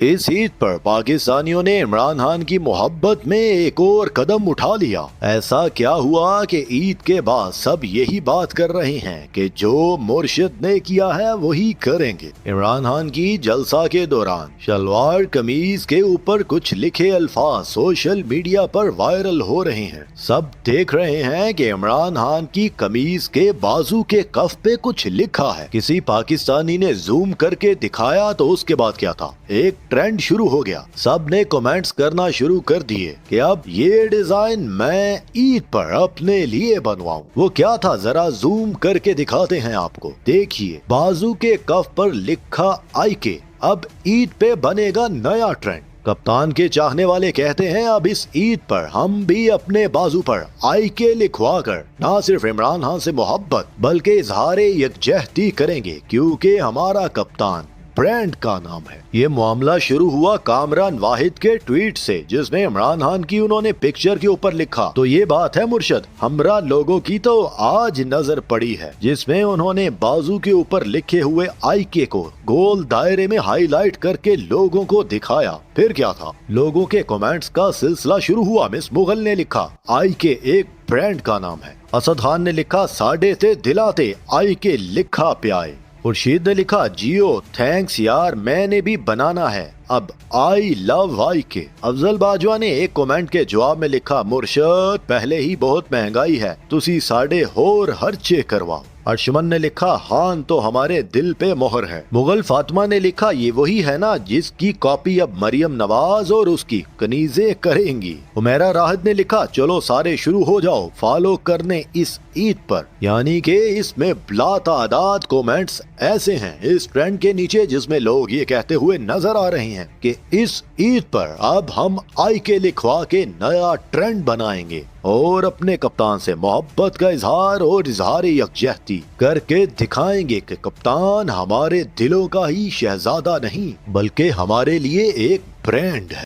इस ईद पर पाकिस्तानियों ने इमरान खान की मोहब्बत में एक और कदम उठा लिया। ऐसा क्या हुआ कि ईद के बाद सब यही बात कर रहे हैं कि जो मुर्शिद ने किया है वही करेंगे। इमरान खान की जलसा के दौरान शलवार कमीज के ऊपर कुछ लिखे अल्फाज सोशल मीडिया पर वायरल हो रहे हैं। सब देख रहे हैं कि इमरान खान की कमीज के बाजू के कफ पे कुछ लिखा है। किसी पाकिस्तानी ने जूम करके दिखाया तो उसके बाद क्या था, एक ट्रेंड शुरू हो गया। सब ने कमेंट्स करना शुरू कर दिए कि अब ये डिजाइन मैं ईद पर अपने लिए बनवाऊं। वो क्या था, जरा जूम करके दिखाते हैं आपको। देखिए, बाजू के कफ पर लिखा आईके। अब ईद पे बनेगा नया ट्रेंड। कप्तान के चाहने वाले कहते हैं अब इस ईद पर हम भी अपने बाजू पर आईके लिखवा कर न सिर्फ इमरान खान से मोहब्बत बल्कि इजहारे यकजहती करेंगे, क्योंकि हमारा कप्तान ब्रांड का नाम है। ये मामला शुरू हुआ कामरान वाहिद के ट्वीट से, जिसमें इमरान खान की उन्होंने पिक्चर के ऊपर लिखा तो ये बात है मुर्शद, हमरा लोगों की तो आज नजर पड़ी है, जिसमें उन्होंने बाजू के ऊपर लिखे हुए आईके को गोल दायरे में हाईलाइट करके लोगों को दिखाया। फिर क्या था, लोगों के कमेंट्स का सिलसिला शुरू हुआ। मिस मुगल ने लिखा आईके एक ब्रांड का नाम है। असद खान ने लिखा साडे ते दिलाते आईके लिखा प्याए। खुर्शीद ने लिखा जियो थैंक्स यार, मैंने भी बनाना है अब आई लव आई के। अफजल बाजवा ने एक कमेंट के जवाब में लिखा मुर्शद पहले ही बहुत महंगाई है, तुसी साढ़े होर हर्चे करवाओ। अर्शमन ने लिखा हान तो हमारे दिल पे मोहर है। मुगल फातिमा ने लिखा ये वही है ना जिसकी कॉपी अब मरियम नवाज और उसकी कनीजे करेंगी। उमेरा राहत ने लिखा चलो सारे शुरू हो जाओ फॉलो करने इस ईद पर, यानी कि इसमें लातादाद कमेंट्स ऐसे हैं इस ट्रेंड के नीचे जिसमें लोग ये कहते हुए नजर आ रहे हैं कि इस ईद पर अब हम आईके लिखवा के नया ट्रेंड बनाएंगे और अपने कप्तान से मोहब्बत का इजहार और इजहार यकजहती करके दिखाएंगे कि कप्तान हमारे दिलों का ही शहजादा नहीं बल्कि हमारे लिए एक ब्रांड है।